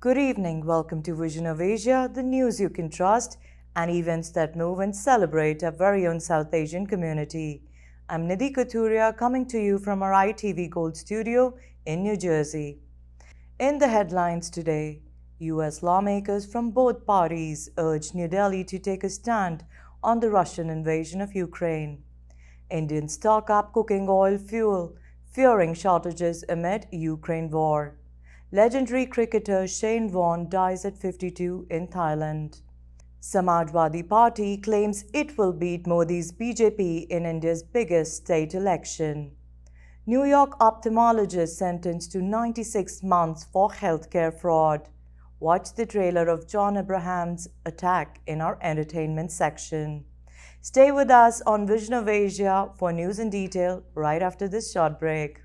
Good evening. Welcome to Vision of Asia, the news you can trust and events that move and celebrate our very own South Asian community. I'm Nidhi Kathuria coming to you from our ITV Gold studio in New Jersey. In the headlines today, US lawmakers from both parties urge New Delhi to take a stand on the Russian invasion of Ukraine. Indians stock up cooking oil fuel, fearing shortages amid Ukraine war. Legendary cricketer Shane Warne dies at 52 in Thailand. Samajwadi Party claims it will beat Modi's BJP in India's biggest state election. New York ophthalmologist sentenced to 96 months for healthcare fraud. Watch the trailer of John Abraham's attack in our entertainment section. Stay with us on Vision of Asia for news in detail right after this short break.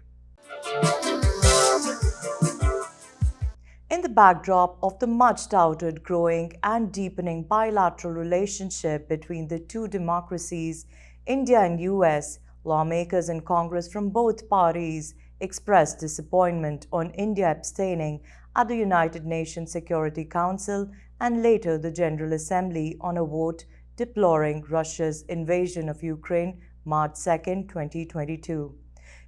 In the backdrop of the much-touted growing and deepening bilateral relationship between the two democracies, India and US, lawmakers in Congress from both parties expressed disappointment on India abstaining at the United Nations Security Council and later the General Assembly on a vote deploring Russia's invasion of Ukraine March 2, 2022.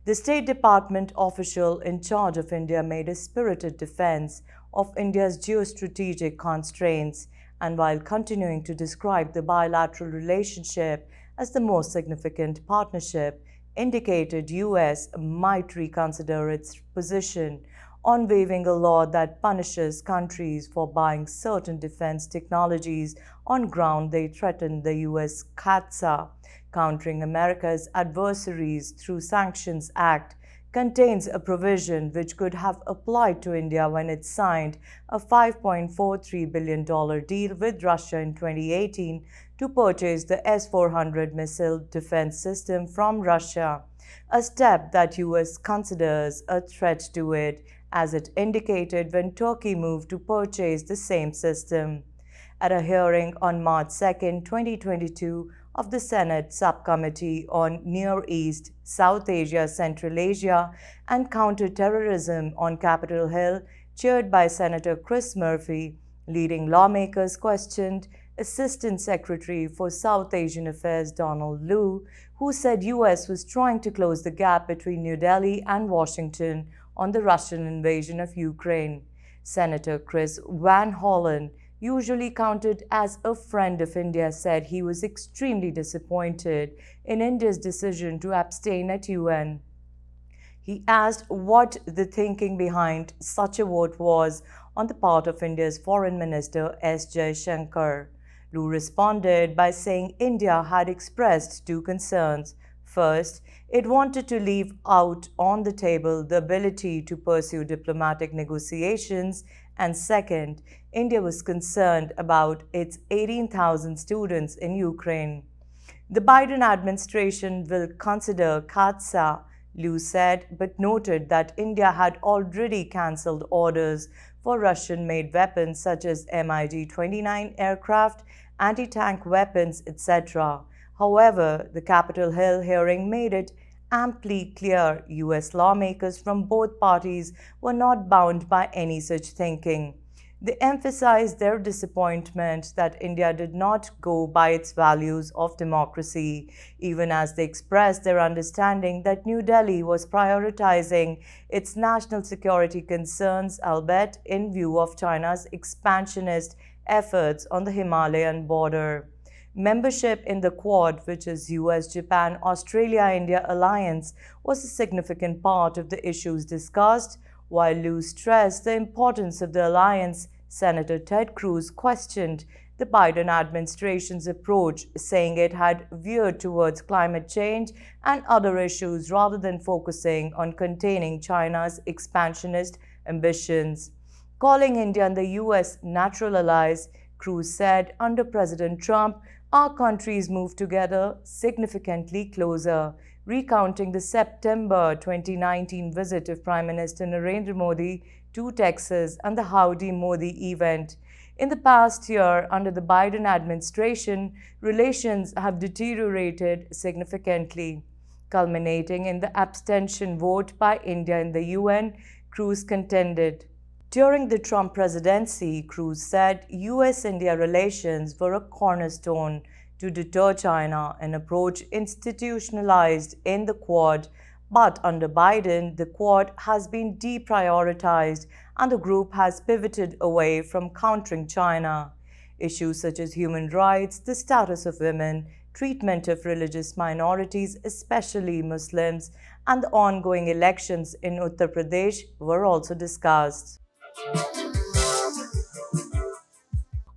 The State Department official in charge of India made a spirited defense of India's geostrategic constraints, and while continuing to describe the bilateral relationship as the most significant partnership, indicated US might reconsider its position on waiving a law that punishes countries for buying certain defense technologies on ground they threaten the US CAATSA. Countering America's Adversaries Through Sanctions Act contains a provision which could have applied to India when it signed a $5.43 billion deal with Russia in 2018 to purchase the S-400 missile defense system from Russia, a step that US considers a threat to it, as it indicated when Turkey moved to purchase the same system. At a hearing on March 2, 2022, of the Senate Subcommittee on Near East, South Asia, Central Asia, and Counter-Terrorism on Capitol Hill, chaired by Senator Chris Murphy, leading lawmakers questioned Assistant Secretary for South Asian Affairs Donald Lu, who said US was trying to close the gap between New Delhi and Washington on the Russian invasion of Ukraine. Senator Chris Van Hollen, usually counted as a friend of India, said he was extremely disappointed in India's decision to abstain at UN. He asked what the thinking behind such a vote was on the part of India's Foreign Minister S. Jaishankar. Lu responded by saying India had expressed two concerns. First, it wanted to leave out on the table the ability to pursue diplomatic negotiations, and second, India was concerned about its 18,000 students in Ukraine. The Biden administration will consider CAATSA, Lu said, but noted that India had already cancelled orders for Russian-made weapons such as MiG-29 aircraft, anti-tank weapons, etc. However, the Capitol Hill hearing made it amply clear US lawmakers from both parties were not bound by any such thinking. They emphasized their disappointment that India did not go by its values of democracy, even as they expressed their understanding that New Delhi was prioritizing its national security concerns, albeit in view of China's expansionist efforts on the Himalayan border. Membership in the Quad, which is US, Japan, Australia, India alliance, was a significant part of the issues discussed. While Liu stressed the importance of the alliance, Senator Ted Cruz questioned the Biden administration's approach, saying it had veered towards climate change and other issues rather than focusing on containing China's expansionist ambitions. Calling India and the US natural allies, Cruz said, under President Trump, our countries moved together significantly closer, recounting the September 2019 visit of Prime Minister Narendra Modi to Texas and the Howdy Modi event. In the past year, under the Biden administration, relations have deteriorated significantly, culminating in the abstention vote by India in the UN, Cruz contended. During the Trump presidency, Cruz said US-India relations were a cornerstone to deter China, an approach institutionalized in the Quad. But under Biden, the Quad has been deprioritized and the group has pivoted away from countering China. Issues such as human rights, the status of women, treatment of religious minorities, especially Muslims, and the ongoing elections in Uttar Pradesh were also discussed.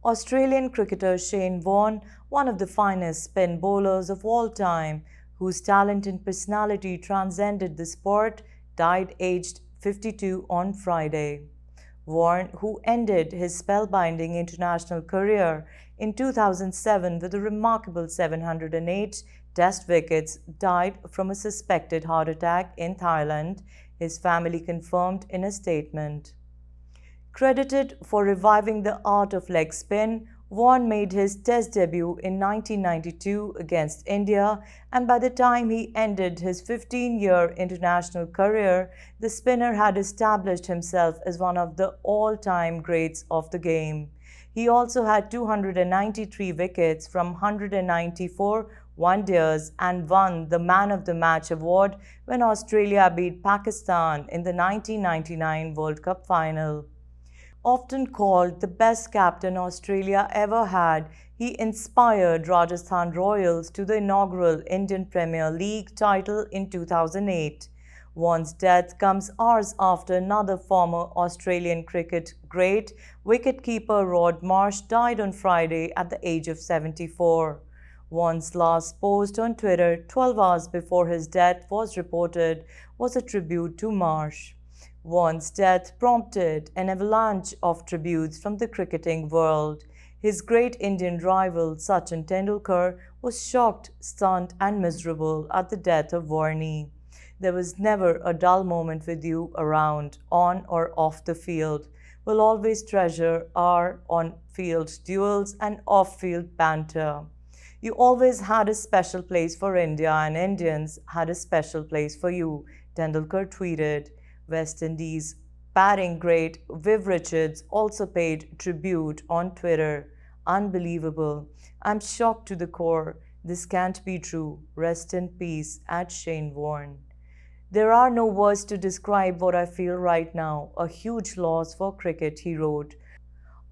Australian cricketer Shane Warne, one of the finest spin bowlers of all time, whose talent and personality transcended the sport, died aged 52 on Friday. Warne, who ended his spellbinding international career in 2007 with a remarkable 708 Test wickets, died from a suspected heart attack in Thailand, his family confirmed in a statement. Credited for reviving the art of leg spin, Warne made his Test debut in 1992 against India, and by the time he ended his 15-year international career, the spinner had established himself as one of the all-time greats of the game. He also had 293 wickets from 194 one-days and won the Man of the Match award when Australia beat Pakistan in the 1999 World Cup final. Often called the best captain Australia ever had, he inspired Rajasthan Royals to the inaugural Indian Premier League title in 2008. Warne's death comes hours after another former Australian cricket great, wicketkeeper Rod Marsh, died on Friday at the age of 74. Warne's last post on Twitter, 12 hours before his death was reported, was a tribute to Marsh. Warne's death prompted an avalanche of tributes from the cricketing world. His great Indian rival Sachin Tendulkar was shocked, stunned and miserable at the death of Warne. There was never a dull moment with you around, on or off the field. We'll always treasure our on-field duels and off-field banter. You always had a special place for India and Indians had a special place for you, Tendulkar tweeted. West Indies batting great Viv Richards also paid tribute on Twitter. Unbelievable. I'm shocked to the core. This can't be true. Rest in peace, @Shane Warne. There are no words to describe what I feel right now. A huge loss for cricket, he wrote.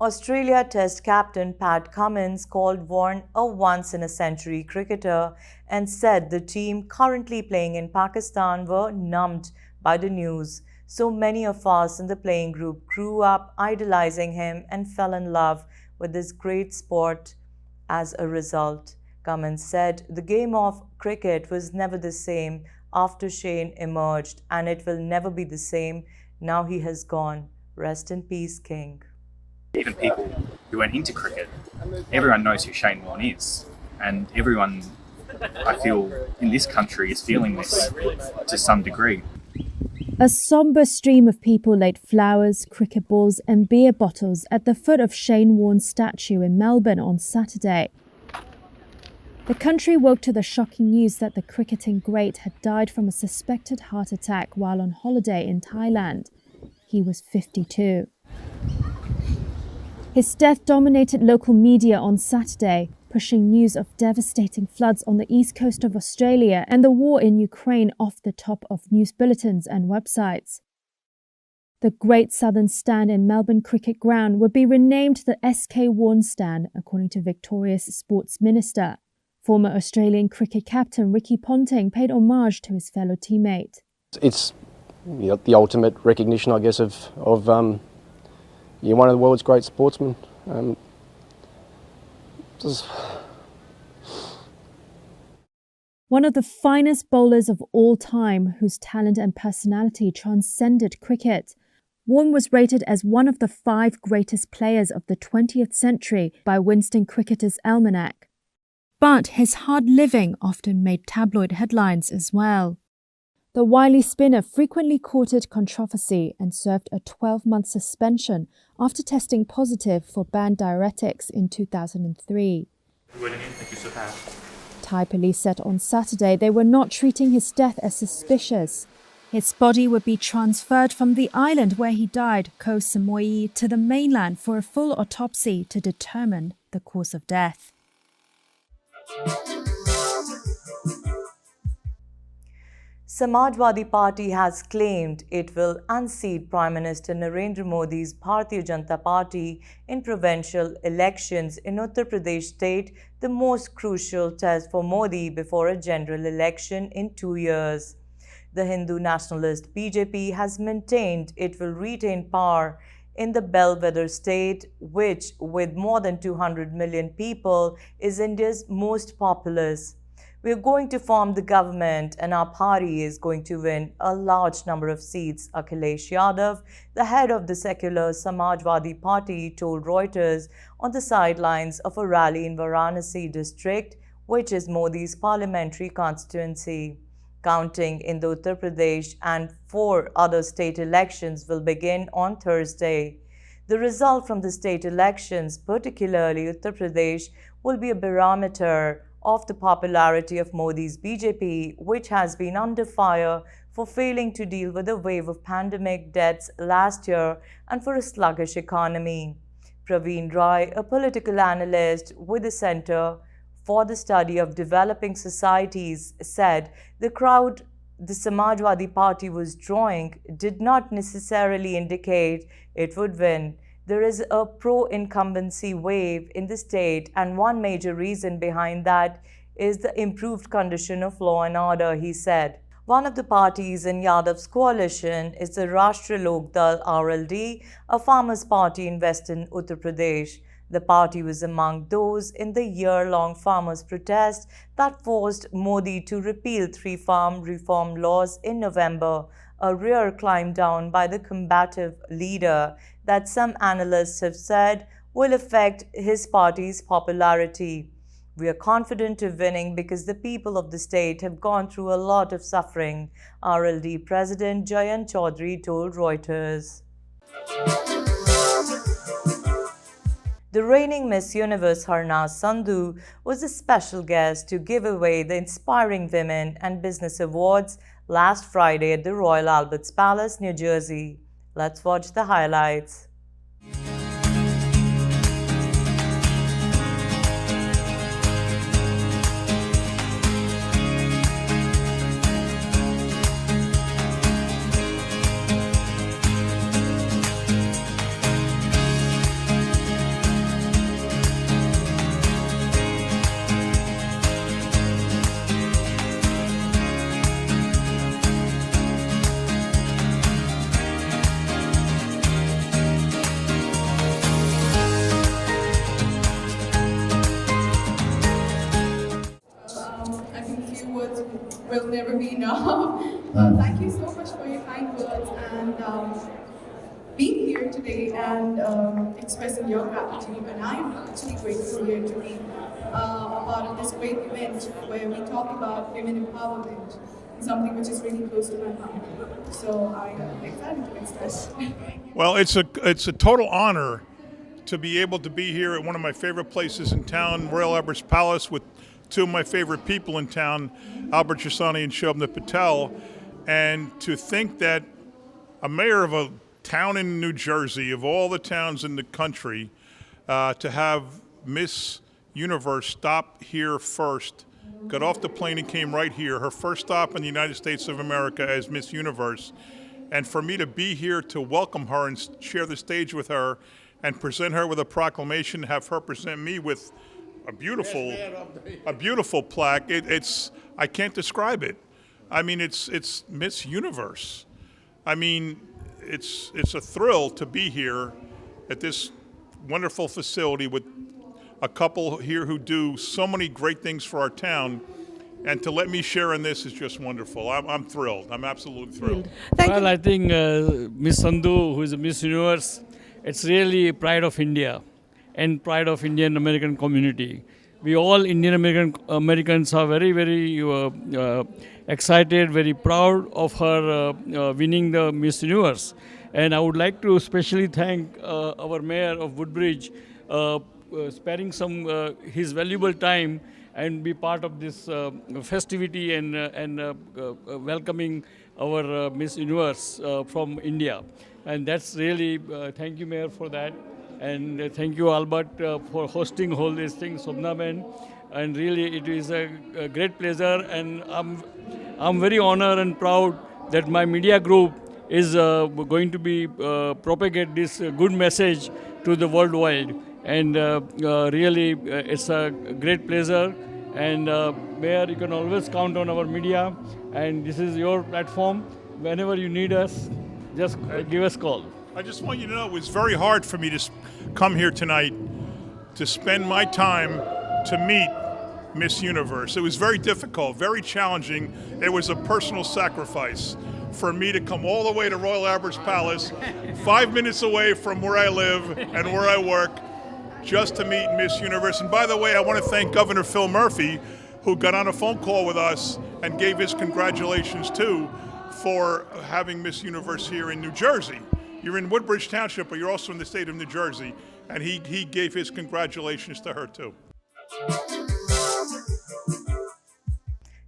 Australia Test captain Pat Cummins called Warne a once-in-a-century cricketer and said the team currently playing in Pakistan were numbed by the news. So many of us in the playing group grew up idolizing him and fell in love with this great sport as a result. Cummins said the game of cricket was never the same after Shane emerged, and it will never be the same now he has gone. Rest in peace, King. Even people who aren't into cricket, everyone knows who Shane Warne is, and everyone, I feel, in this country is feeling this to some degree. A somber stream of people laid flowers, cricket balls and beer bottles at the foot of Shane Warne's statue in Melbourne on Saturday. The country woke to the shocking news that the cricketing great had died from a suspected heart attack while on holiday in Thailand. He was 52. His death dominated local media on Saturday, pushing news of devastating floods on the east coast of Australia and the war in Ukraine off the top of news bulletins and websites. The Great Southern Stand in Melbourne Cricket Ground would be renamed the SK Warne Stand, according to Victoria's Sports Minister. Former Australian cricket captain Ricky Ponting paid homage to his fellow teammate. It's the ultimate recognition, I guess, of one of the world's great sportsmen. One of the finest bowlers of all time, whose talent and personality transcended cricket. Warne was rated as one of the 5 greatest players of the 20th century by Winston Cricketer's Almanac. But his hard living often made tabloid headlines as well. The wily spinner frequently courted controversy and served a 12-month suspension after testing positive for banned diuretics in 2003. Thai police said on Saturday they were not treating his death as suspicious. His body would be transferred from the island where he died, Koh Samui, to the mainland for a full autopsy to determine the cause of death. Samajwadi Party has claimed it will unseat Prime Minister Narendra Modi's Bharatiya Janata Party in provincial elections in Uttar Pradesh state, the most crucial test for Modi before a general election in 2 years. The Hindu nationalist BJP has maintained it will retain power in the bellwether state, which, with more than 200 million people, is India's most populous. We are going to form the government and our party is going to win a large number of seats, Akhilesh Yadav, the head of the secular Samajwadi Party, told Reuters on the sidelines of a rally in Varanasi district, which is Modi's parliamentary constituency. Counting in the Uttar Pradesh and 4 other state elections will begin on Thursday. The result from the state elections, particularly Uttar Pradesh, will be a barometer of the popularity of Modi's BJP, which has been under fire for failing to deal with a wave of pandemic deaths last year and for a sluggish economy. Praveen Rai, a political analyst with the Centre for the Study of Developing Societies, said the crowd the Samajwadi Party was drawing did not necessarily indicate it would win. There is a pro-incumbency wave in the state, and one major reason behind that is the improved condition of law and order, he said. One of the parties in Yadav's coalition is the Rashtriya Lok Dal RLD, a farmers' party in western Uttar Pradesh. The party was among those in the year-long farmers' protest that forced Modi to repeal 3 farm reform laws in November, a rare climb down by the combative leader that some analysts have said will affect his party's popularity. We are confident of winning because the people of the state have gone through a lot of suffering, RLD President Jayant Chaudhary told Reuters. The reigning Miss Universe Harnaaz Sandhu was a special guest to give away the Inspiring Women and Business Awards last Friday at the Royal Albert's Palace, New Jersey. Let's watch the highlights. Will never be enough. Thank you so much for your kind words and being here today and expressing your gratitude. And I'm actually grateful here to be a part of this great event where we talk about women empowerment, something which is really close to my heart. So I am excited to express. Well, it's a total honor to be able to be here at one of my favorite places in town, Royal Albert's Palace, with 2 of my favorite people in town, Albert Chassani and Shobna Patel, and to think that a mayor of a town in New Jersey, of all the towns in the country, to have Miss Universe stop here first, got off the plane and came right here, her first stop in the United States of America as Miss Universe, And for me to be here to welcome her and share the stage with her and present her with a proclamation, have her present me with a beautiful plaque. It's I can't describe it. I mean, it's Miss Universe. I mean, it's a thrill to be here at this wonderful facility with a couple here who do so many great things for our town. And to let me share in this is just wonderful. I'm thrilled. I'm absolutely thrilled. Well, I think Miss Sandhu, who is a Miss Universe, it's really pride of India and pride of Indian American community. We all Indian Americans are very, very excited, very proud of her winning the Miss Universe. And I would like to especially thank our mayor of Woodbridge sparing some his valuable time and be part of this festivity and welcoming our Miss Universe from India. And that's really, thank you, Mayor, for that. And thank you, Albert, for hosting all these things, Sobnaben. And really, it is a great pleasure. And I'm very honored and proud that my media group is going to be propagate this good message to the worldwide. And really, it's a great pleasure. And Mayor, you can always count on our media. And this is your platform. Whenever you need us, just give us a call. I just want you to know it was very hard for me to come here tonight to spend my time to meet Miss Universe. It was very difficult, very challenging. It was a personal sacrifice for me to come all the way to Royal Albert's Palace, 5 minutes away from where I live and where I work, just to meet Miss Universe. And by the way, I want to thank Governor Phil Murphy, who got on a phone call with us and gave his congratulations too for having Miss Universe here in New Jersey. You're in Woodbridge Township, but you're also in the state of New Jersey. And he gave his congratulations to her too.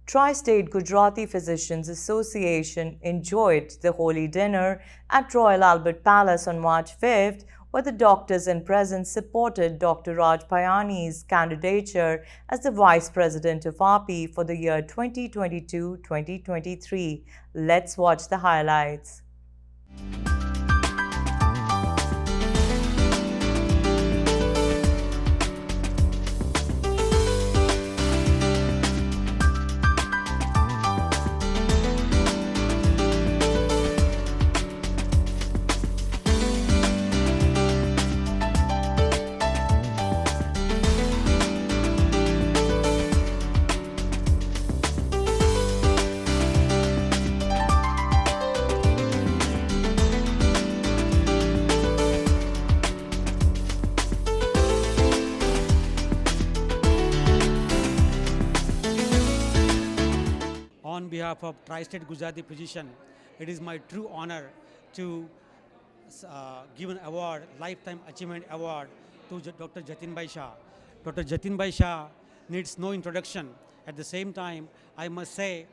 Tri-State Gujarati Physicians Association enjoyed the holy dinner at Royal Albert Palace on March 5th, where the doctors in presence supported Dr. Raj Payani's candidature as the Vice President of RP for the year 2022-2023. Let's watch the highlights. On behalf of Tri-State Gujarati Physician, it is my true honor to give an award, Lifetime Achievement Award, to Dr. Jatinbhai Shah. Dr. Jatinbhai Shah needs no introduction. At the same time, I must say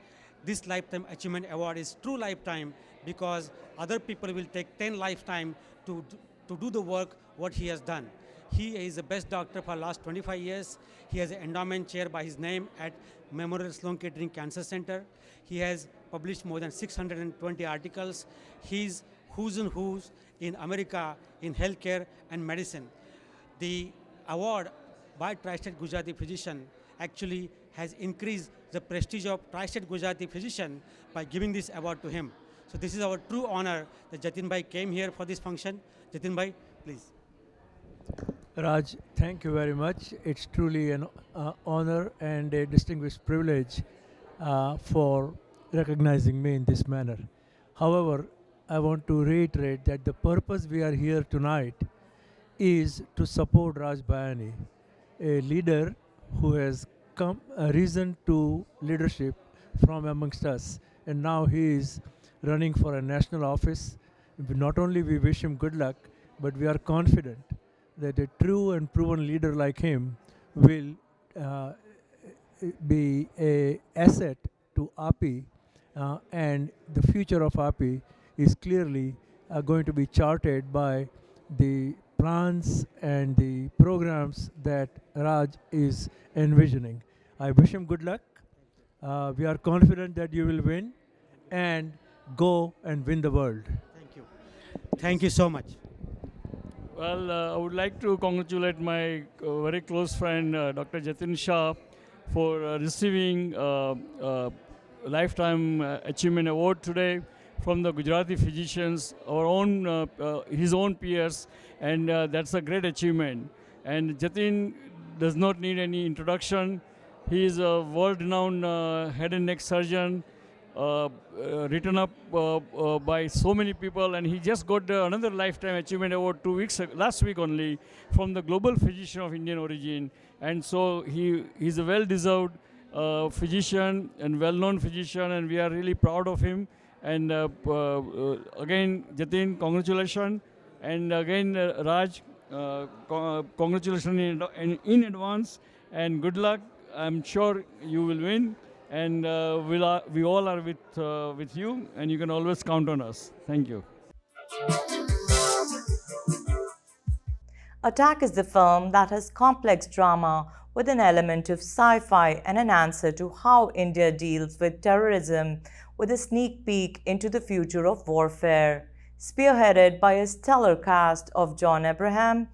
this Lifetime Achievement Award is true lifetime because other people will take 10 lifetime to do the work what he has done. He is the best doctor for the last 25 years. He has an endowment chair by his name at Memorial Sloan Kettering Cancer Center. He has published more than 620 articles. He's who's and who's in America in healthcare and medicine. The award by Tri-State Gujarati Physician actually has increased the prestige of Tri-State Gujarati Physician by giving this award to him. So this is our true honor that Jatinbhai came here for this function. Jatinbhai, please. Raj, thank you very much. It's truly an honor and a distinguished privilege for recognizing me in this manner. However, I want to reiterate that the purpose we are here tonight is to support Raj Payani, a leader who has risen to leadership from amongst us, and now he is running for a national office. Not only we wish him good luck, but we are confident that a true and proven leader like him will be an asset to API, and the future of API is clearly going to be charted by the plans and the programs that Raj is envisioning. I wish him good luck. We are confident that you will win, and go and win the world. Thank you. Thank you so much. Well, I would like to congratulate my very close friend, Dr. Jatin Shah, for receiving Lifetime Achievement Award today from the Gujarati physicians, our own, his own peers, and that's a great achievement. And Jatin does not need any introduction. He is a world-renowned head and neck surgeon, written up by so many people, and he just got another Lifetime Achievement Award last week only, from the Global Physician of Indian Origin. And so he's a well-deserved physician and well-known physician, and we are really proud of him. And again, Jatin, congratulations. And again, Raj, congratulations in advance, and good luck. I'm sure you will win, and we all are with you, and you can always count on us. Thank you. Attack is the film that has complex drama with an element of sci-fi and an answer to how India deals with terrorism, with a sneak peek into the future of warfare. Spearheaded by a stellar cast of John Abraham,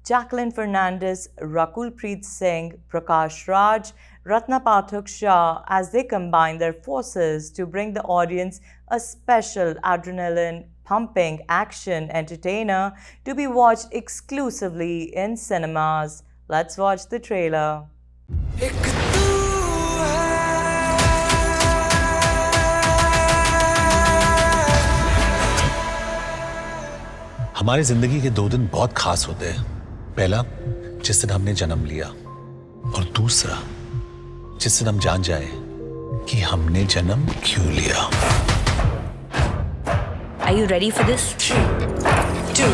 Jacqueline Fernandez, Rakul Preet Singh, Prakash Raj, Ratna Pathak Shah, as they combine their forces to bring the audience a special adrenaline-pumping action entertainer to be watched exclusively in cinemas. Let's watch the trailer. हमारी जिंदगी के 2 दिन बहुत खास होते हैं। पहला, जिस दिन हमने जन्म लिया, और दूसरा, जिस दिन हम जान जाए कि हमने जन्म क्यों लिया। Are you ready for this? 3, 2,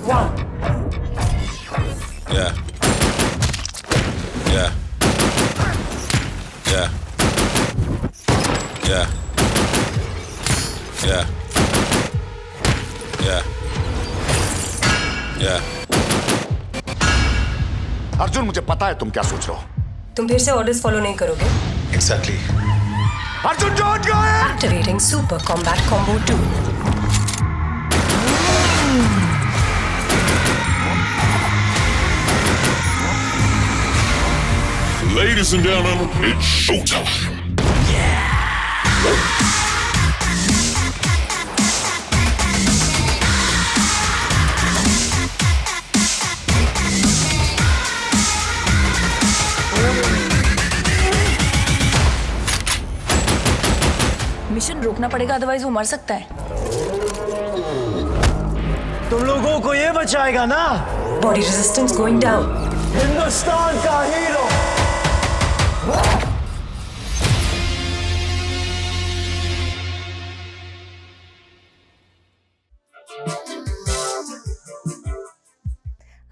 1. Yeah. Yeah. Yeah. Yeah. Yeah. Yeah. Yeah. Arjun, मुझे पता है तुम क्या सोच रहे हो। तुम फिर से ऑर्डर्स फॉलो नहीं करोगे? Exactly. Arjun, don't go in! Activating Super Combat Combo 2. Ladies and gentlemen, it's showtime. Mission रोकना पड़ेगा, अदरवाइज वो मर सकता है। तुम लोगों को ये बचाएगा ना? Body resistance going down. Hindustan का hero.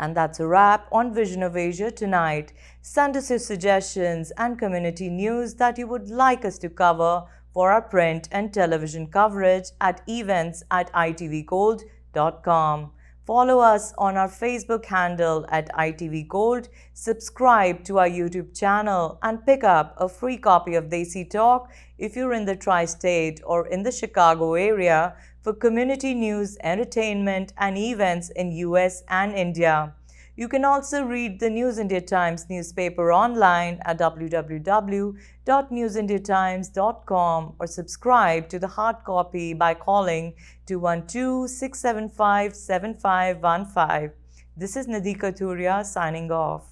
And that's a wrap on Vision of Asia tonight. Send us your suggestions and community news that you would like us to cover for our print and television coverage at events@itvgold.com. Follow us on our Facebook handle at ITVGold, subscribe to our YouTube channel, and pick up a free copy of Desi Talk if you're in the Tri-State or in the Chicago area for community news, entertainment, and events in US and India. You can also read the News India Times newspaper online at www.newsindiatimes.com or subscribe to the hard copy by calling 212-675-7515. This is Nadika Turia signing off.